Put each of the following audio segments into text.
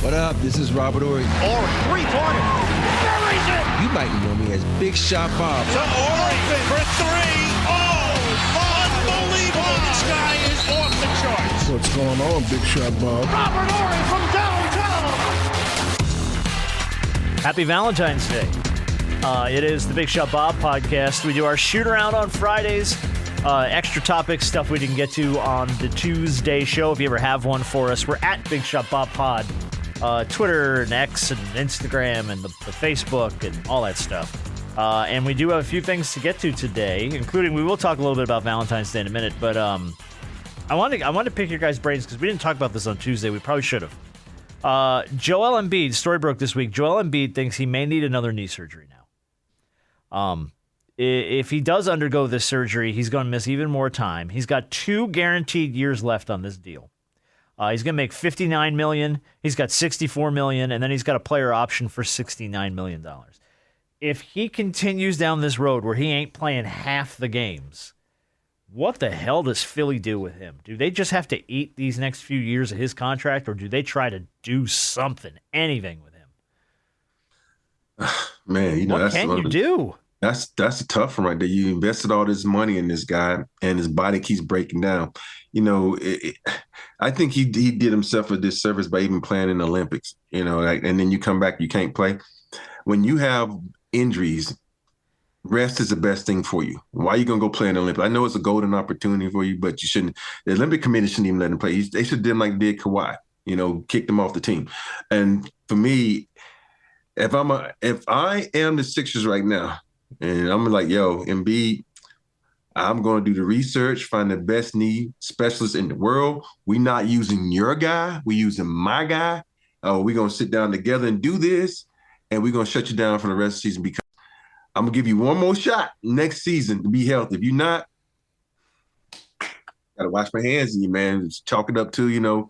What up? This is Robert Ory. Ory, three-pointer. Buries it. You might know me as Big Shot Bob. To Ory for three. Oh, unbelievable. This guy is off the charts. What's going on, Big Shot Bob? Robert Ory from downtown. Happy Valentine's Day. It is the Big Shot Bob podcast. We do our shoot-around on Fridays. Extra topics, stuff we didn't get to on the Tuesday show. If you ever have one for us, we're at Big Shot Bob Pod. Twitter and X and Instagram and the Facebook and all that stuff. And we do have a few things to get to today, including we will talk a little bit about Valentine's Day in a minute. But I wanted to pick your guys' brains because we didn't talk about this on Tuesday. We probably should have. Joel Embiid, story broke this week. Joel Embiid thinks he may need another knee surgery now. If he does undergo this surgery, he's going to miss even more time. He's got 2 guaranteed years left on this deal. He's going to make $59 million. He's got $64 million, and then he's got a player option for $69 million. If he continues down this road where he ain't playing half the games, what the hell does Philly do with him? Do they just have to eat these next few years of his contract, or do they try to do something, anything with him? Man, what can you do? That's a tough one right there. You invested all this money in this guy, and his body keeps breaking down. I think he did himself a disservice by even playing in the Olympics. And then you come back, you can't play. When you have injuries, rest is the best thing for you. Why are you going to go play in the Olympics? I know it's a golden opportunity for you, but you shouldn't. The Olympic committee shouldn't even let him play. They should have done like they did Kawhi. Kicked him off the team. And for me, if I am the Sixers right now, and I'm like, yo, Embiid, I'm going to do the research, find the best knee specialist in the world. We're not using your guy. We're using my guy. We're going to sit down together and do this, and we're going to shut you down for the rest of the season because I'm going to give you one more shot next season to be healthy. If you're not, got to wash my hands of you, man. Just chalk it up to,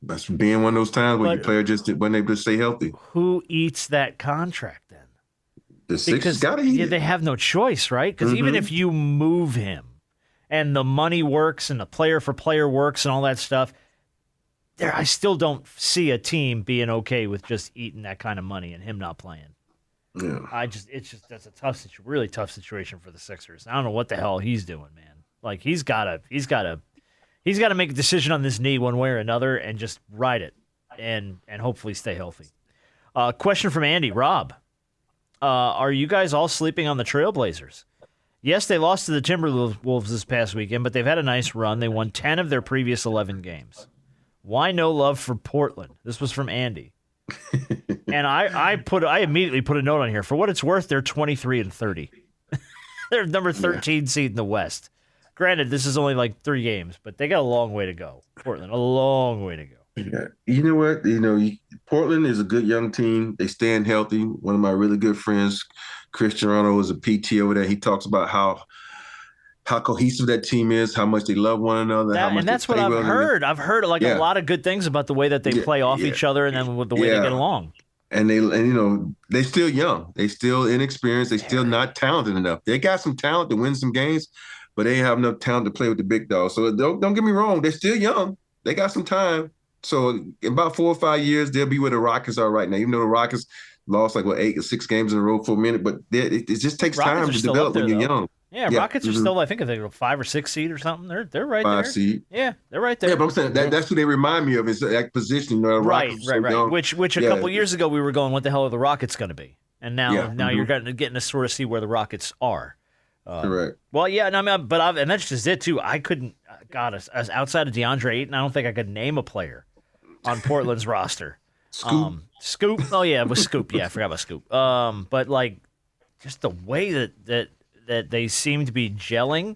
that's being one of those times where your player just wasn't able to stay healthy. Who eats that contract then? The Sixers got to eat it. They have no choice, right? Because even if you move him and the money works and the player for player works and all that stuff, I still don't see a team being okay with just eating that kind of money and him not playing. Yeah. That's a really tough situation for the Sixers. I don't know what the hell he's doing, man. Like he's got to make a decision on this knee one way or another and just ride it and hopefully stay healthy. Question from Andy. Rob, are you guys all sleeping on the Trailblazers? Yes, they lost to the Timberwolves this past weekend, but they've had a nice run. They won 10 of their previous 11 games. Why no love for Portland? This was from Andy. And I immediately put a note on here. For what it's worth, they're 23-30. They're number 13 seed in the West. Granted, this is only like 3 games, but they got a long way to go. Portland, a long way to go. Yeah. You know what? Portland is a good young team. They stand healthy. One of my really good friends, Chris Gerano, is a PT over there. He talks about how cohesive that team is, how much they love one another. And that's what I've heard. I've heard a lot of good things about the way that they play off each other and then with the way they get along. And they're still young. They still inexperienced. They still not talented enough. They got some talent to win some games, but they ain't have enough talent to play with the big dogs. So don't get me wrong. They're still young. They got some time. So in about 4 or 5 years, they'll be where the Rockets are right now. Even though the Rockets lost 8 or 6 games in a row for a minute, but it just takes time to develop when you're young. Yeah, Rockets are still, I think, 5 or 6 seed or something. They're right there. 5 seed. Yeah, they're right there. Yeah, but I'm saying that's who they remind me of is that position. Right. Which a couple years ago we were going, what the hell are the Rockets going to be? And now you're getting to sort of see where the Rockets are. Correct. Well, yeah, and that's just it too. I couldn't. God, as outside of DeAndre Ayton, I don't think I could name a player on Portland's roster. Scoop. Oh yeah, it was Scoop. Yeah, I forgot about Scoop. But just the way that they seem to be gelling,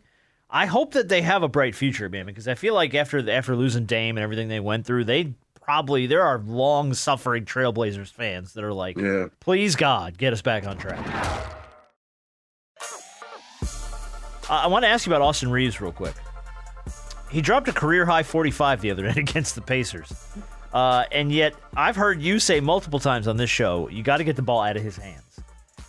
I hope that they have a bright future, man. Because I feel like after losing Dame and everything they went through, there are long-suffering Trailblazers fans that are like, please God, get us back on track. I want to ask you about Austin Reeves real quick. He dropped a career-high 45 the other night against the Pacers. And yet, I've heard you say multiple times on this show, you got to get the ball out of his hands.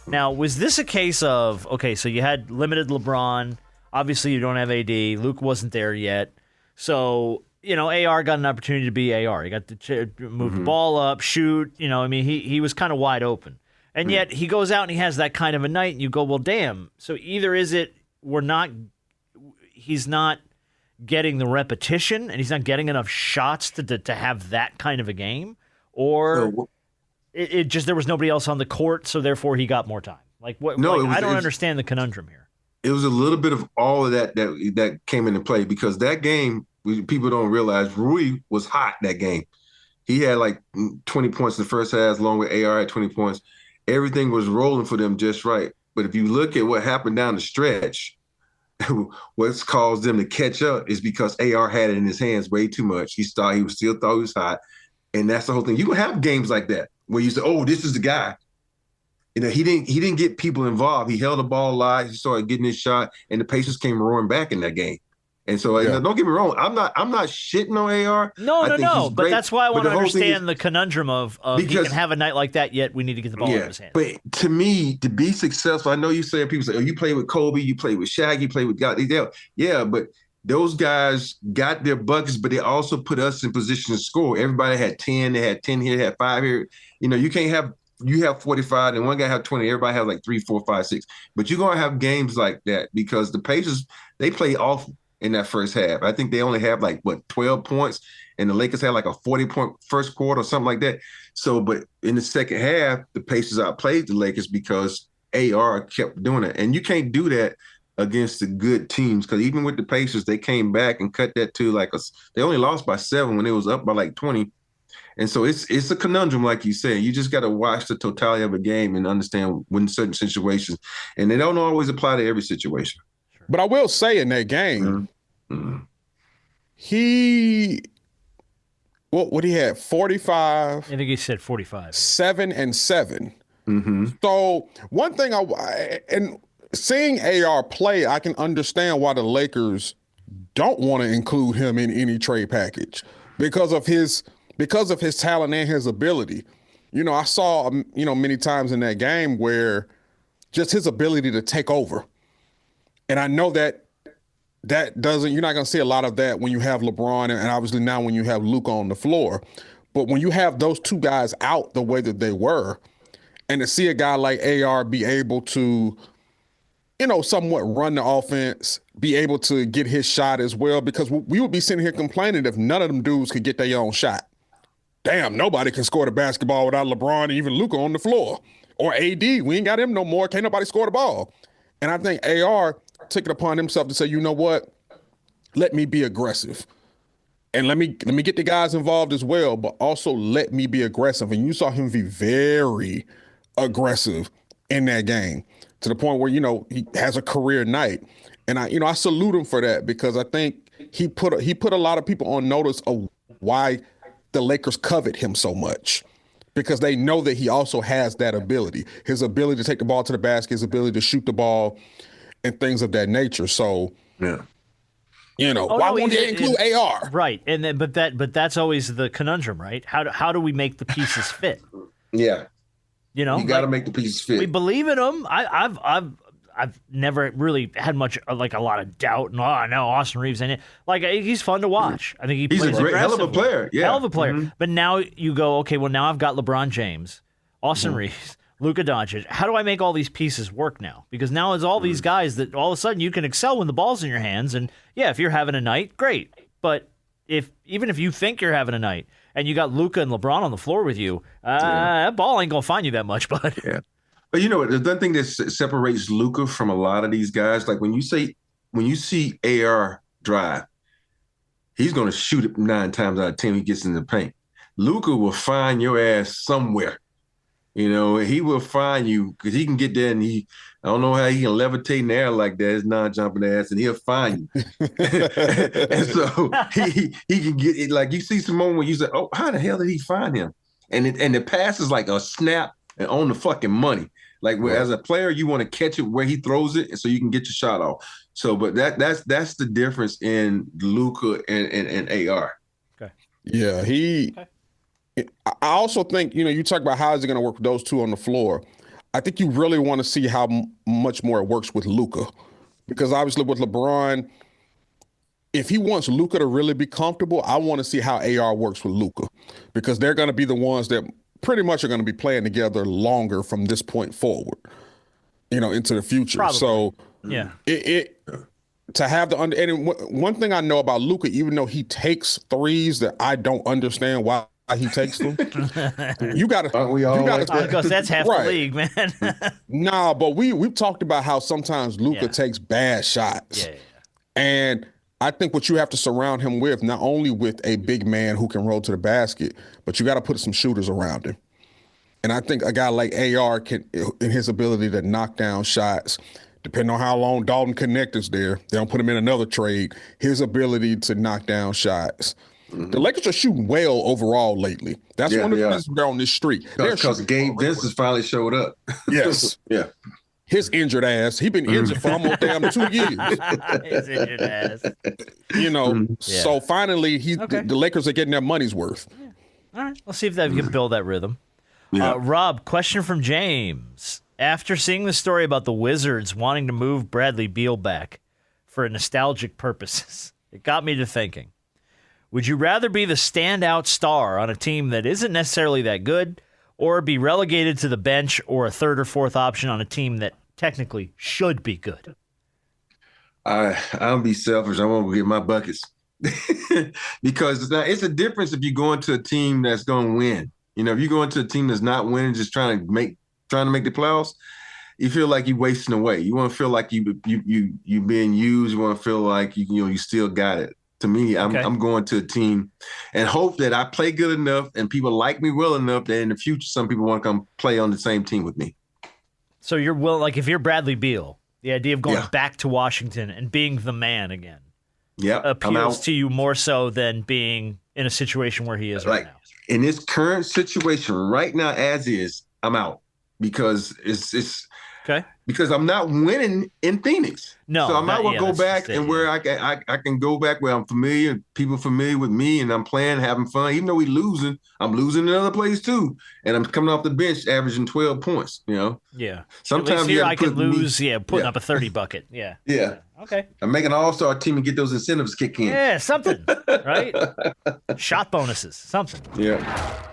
Now, was this a case of, okay, so you had limited LeBron. Obviously, you don't have AD. Luke wasn't there yet. So AR got an opportunity to be AR. He got to move the ball up, shoot. He was kind of wide open. And yet he goes out and he has that kind of a night, and you go, well, damn. So either is it he's not getting the repetition and he's not getting enough shots to have that kind of a game, or it just there was nobody else on the court, so therefore he got more time. I don't understand the conundrum here. It was a little bit of all of that came into play, because that game, people don't realize, Rui was hot that game. He had like 20 points in the first half, along with AR at 20 points. Everything was rolling for them just right. But if you look at what happened down the stretch, what's caused them to catch up is because AR had it in his hands way too much. He still thought he was hot. And that's the whole thing. You can have games like that where you say, oh, this is the guy. He didn't get people involved. He held the ball alive. He started getting his shot, and the Pacers came roaring back in that game. And so, don't get me wrong, I'm not shitting on AR. No. But that's why I want to understand the conundrum of he can have a night like that, yet we need to get the ball in his hand. But to me, to be successful, I know you say, people say, oh, you play with Kobe, you play with Shaq, you play with God. Yeah, but those guys got their buckets, but they also put us in position to score. Everybody had 10. They had 10 here, they had 5 here. You can't have. You have 45 and one guy have 20. Everybody has like 3, 4, 5, 6. But you're going to have games like that because the Pacers, they play off in that first half. I think they only have 12 points, and the Lakers had like a 40-point first quarter or something like that. So, but in the second half, the Pacers outplayed the Lakers because AR kept doing it. And you can't do that against the good teams, because even with the Pacers, they came back and cut that to they only lost by 7 when it was up by 20. And so it's a conundrum, like you said. You just got to watch the totality of a game and understand when certain situations, and they don't always apply to every situation. But I will say, in that game, he had 45. I think he said 45. 7 and 7. So one thing and seeing AR play, I can understand why the Lakers don't want to include him in any trade package because of his talent and his ability. I saw, many times in that game where just his ability to take over. And I know that you're not going to see a lot of that when you have LeBron and obviously now when you have Luka on the floor. But when you have those two guys out the way that they were, and to see a guy like AR be able to, somewhat run the offense, be able to get his shot as well, because we would be sitting here complaining if none of them dudes could get their own shot. Damn, nobody can score the basketball without LeBron and even Luka on the floor. Or AD, we ain't got him no more. Can't nobody score the ball. And I think AR took it upon himself to say, you know what? Let me be aggressive. And let me get the guys involved as well, but also let me be aggressive. And you saw him be very aggressive in that game to the point where, he has a career night. And I salute him for that, because I think he put a lot of people on notice of why the Lakers covet him so much, because they know that he also has that ability, his ability to take the ball to the basket, his ability to shoot the ball and things of that nature. So, why won't they include AR? Right. And then, but that's always the conundrum, right? How do we make the pieces fit? Yeah. You got to make the pieces fit. We believe in him. I've never really had much a lot of doubt. No, Austin Reeves in it. He's fun to watch. I think he's a great, hell of a player. Yeah, hell of a player. But now you go, okay, well now I've got LeBron James, Austin Reeves, Luka Doncic. How do I make all these pieces work now? Because now it's all these guys that all of a sudden you can excel when the ball's in your hands. And yeah, if you're having a night, great. But even if you think you're having a night and you got Luka and LeBron on the floor with you, that ball ain't gonna find you that much, bud. Yeah. But the one thing that separates Luka from a lot of these guys, like when you see AR drive, he's going to shoot it 9 times out of 10 when he gets in the paint. Luka will find your ass somewhere. He will find you because he can get there, and I don't know how he can levitate in the air like that, his non-jumping ass, and he'll find you. And so he can get it. Like you see some moment where you say, oh, how the hell did he find him? And the pass is like a snap and on the fucking money. As a player, you want to catch it where he throws it, so you can get your shot off. So, but that's the difference in Luka and AR. Okay. Yeah, I also think you talk about how is it going to work with those two on the floor. I think you really want to see how much more it works with Luka, because obviously with LeBron, if he wants Luka to really be comfortable, I want to see how AR works with Luka, because they're going to be the ones that pretty much are going to be playing together longer from this point forward, into the future. Probably. So Yeah. it to have the under. And one thing I know about Luka, even though he takes threes that I don't understand why he takes them, you got to. Aren't we all like that? Because that's half Right. the league, man. Nah, but we've talked about how sometimes Luka takes bad shots. Yeah. And I think what you have to surround him with, not only with a big man who can roll to the basket, but you got to put some shooters around him. And I think a guy like AR can, in his ability to knock down shots, depending on how long Dalton Connect is there, they don't put him in another trade, his ability to knock down shots. The Lakers are shooting well overall lately. That's one of the reasons they're on this streak. Because Gabe Vincent finally showed up. Yes. Yeah. His injured ass. He's been injured for almost damn 2 years. His injured ass. So finally, the Lakers are getting their money's worth. All right. We'll see if they can build that rhythm. Yeah. Rob, question from James. After seeing the story about the Wizards wanting to move Bradley Beal back for nostalgic purposes, it got me to thinking. Would you rather be the standout star on a team that isn't necessarily that good, or be relegated to the bench or a third or fourth option on a team that technically should be good? I'll be selfish. I want to get my buckets. Because it's a difference if you go into a team that's going to win. If you go into a team that's not winning, just trying to make the playoffs, you feel like you're wasting away. You want to feel like you being used. You want to feel like you still got it. To me, I'm going to a team and hope that I play good enough and people like me well enough that in the future some people want to come play on the same team with me. So you're like if you're Bradley Beal, the idea of going back to Washington and being the man again appeals to you more so than being in a situation where he is right now. In this current situation right now as is, I'm out because it's okay. Because I'm not winning in Phoenix. No, so I might well go back and where I can go back where I'm familiar, people familiar with me, and I'm playing, having fun. Even though we're losing, I'm losing in other places too, and I'm coming off the bench, averaging 12 points. Yeah. Sometimes here I can lose. Putting up a 30 bucket. Yeah. Yeah. Okay. I'm making an all-star team and get those incentives kick in. Yeah, something, right? Shot bonuses, something. Yeah.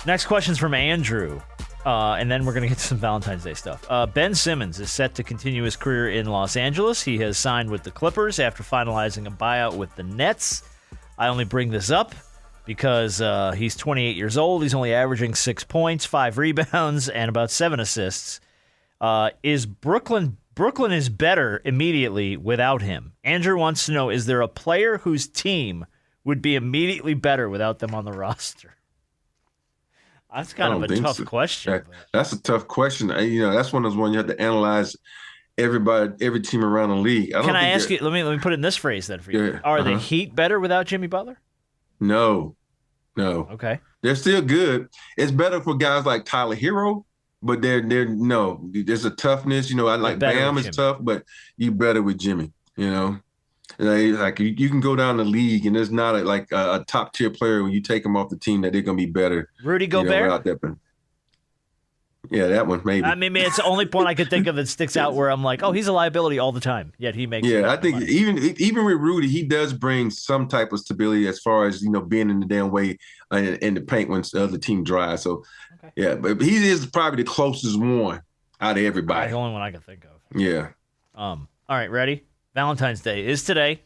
Next question's from Andrew. And then we're going to get to some Valentine's Day stuff. Ben Simmons is set to continue his career in Los Angeles. He has signed with the Clippers after finalizing a buyout with the Nets. I only bring this up because he's 28 years old. He's only averaging 6 points, 5 rebounds, and about 7 assists. Is Brooklyn is better immediately without him? Andrew wants to know, is there a player whose team would be immediately better without them on the roster? That's kind of a tough question. That's a tough question. That's one of those ones you have to analyze every team around the league. Can I ask you? Let me put it in this phrase then for you. Yeah, Are the Heat better without Jimmy Butler? No. Okay. They're still good. It's better for guys like Tyler Hero, but they're no. There's a toughness. I like Bam is tough, but you better with Jimmy. Like you can go down the league and there's not a top tier player when you take them off the team that they're gonna be better. Rudy Gobert. Yeah, that one maybe. I mean, it's the only point I could think of that sticks out where I'm like, oh, he's a liability all the time. Yet he makes. Yeah, I think even with Rudy, he does bring some type of stability as far as being in the damn way in the paint when the other team dries. So yeah, but he is probably the closest one out of everybody. The only one I can think of. Yeah. All right, ready? Valentine's Day is today.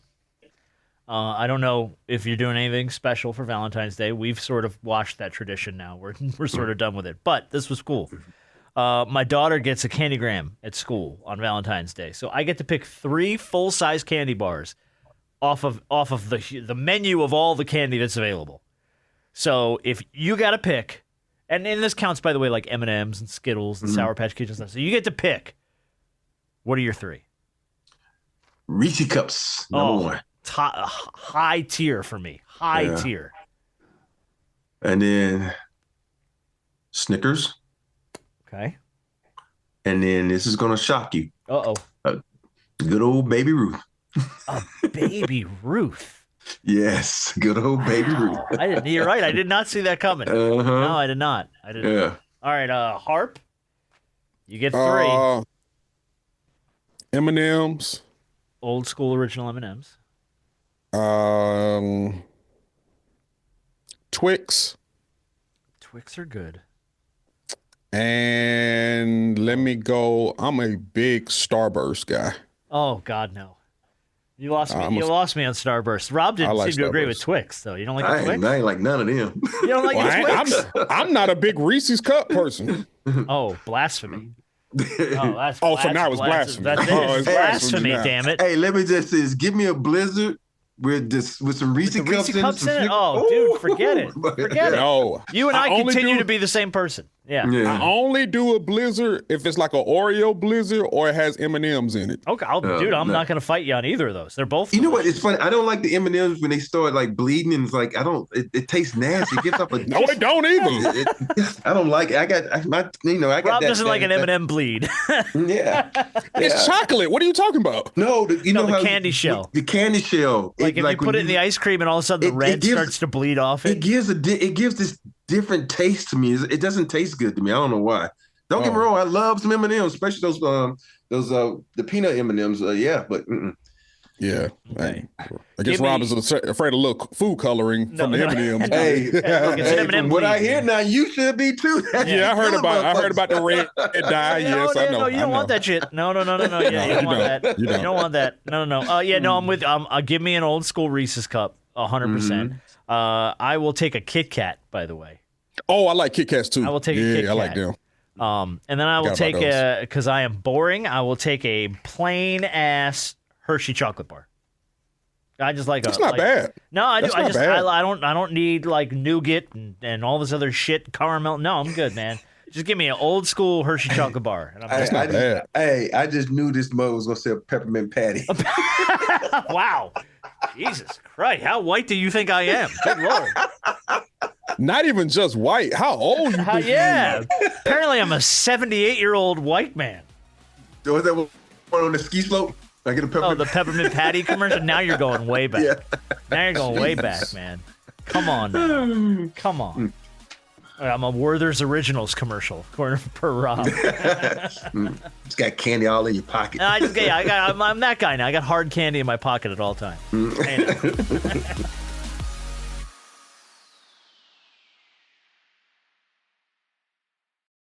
I don't know if you're doing anything special for Valentine's Day. We've sort of watched that tradition now. We're sort of done with it. But this was cool. My daughter gets a candygram at school on Valentine's Day. So I get to pick 3 full-size candy bars off of the menu of all the candy that's available. So if you got to pick, and this counts, by the way, like M&Ms and Skittles and Sour Patch Kids and stuff. So you get to pick. What are your 3? Reese's Cups, number 1. High tier for me. High tier. And then Snickers. Okay. And then this is going to shock you. Uh-oh. Good old Baby Ruth. A Baby Ruth. Yes, good old Baby Ruth. You're right. I did not see that coming. Uh-huh. No, I did not. Yeah. All right, Harp. You get 3. M&M's, Old school original M&Ms. Twix. Twix are good. And let me go. I'm a big Starburst guy. Oh God, no! You lost me. You lost me on Starburst. Rob didn't seem to agree with Twix, though. You don't like Twix? I ain't like none of them. You don't like Twix? I'm not a big Reese's Cup person. Oh, blasphemy! So now it's blasphemy. That's it. It's blasphemy, now. damn it! Hey, let me just say this. Give me a Blizzard with some Reese's Cups in it. Oh, dude, forget it. Forget it. No, You and I continue to be the same person. Yeah. I only do a Blizzard if it's like an Oreo Blizzard or it has M&Ms in it. Okay, dude, I'm not going to fight you on either of those. They're both. You know what? It's funny. I don't like the M&Ms when they start like bleeding, and it's like I don't. It tastes nasty. It gives up a. No, it don't either. I don't like it. I got I got. Rob that doesn't like an M&M bleed. Yeah. It's chocolate. What are you talking about? No, you know the how candy shell. The candy shell. Like if you put it in the ice cream and all of a sudden the red starts to bleed off it. It gives this different taste to me. It doesn't taste good to me. I don't know why. Don't get me wrong. I love some M&Ms, especially those the peanut M&Ms. Yeah, but. Yeah. Okay. I guess Rob is afraid of little food coloring from the M&Ms. Hey, look, it's an M&M from what I bleed. hear now, you should be too. Yeah, I heard about the red dye. Yes, I know. No, you don't want that shit. No. Yeah, you don't want that. You don't want that. No. I'm with. Give me an old school Reese's cup, 100%. I will take a Kit Kat, by the way. Oh, I like Kit Kats too. I will take a Kit Kat. I like them. And then I will take because I am boring. I will take a plain ass Hershey chocolate bar. I just like it's not bad. No, I do. That's not bad. I don't need like nougat and all this other shit, caramel. No, I'm good, man. Just give me an old school Hershey chocolate bar. And That's not bad. I just knew this mug was gonna say a peppermint patty. Wow. Jesus Christ. How white do you think I am? Good Lord. Not even just white. How old you think Yeah. Apparently I'm a 78-year-old white man. Was that one on the ski slope? I get a peppermint. Oh, the peppermint patty commercial? Now you're going way back. Yeah. Now you're going way back, man. Come on now. Come on. I'm a Werther's Originals commercial, according per Rob. It's got candy all in your pocket. I'm that guy now. I got hard candy in my pocket at all times. Hey, now.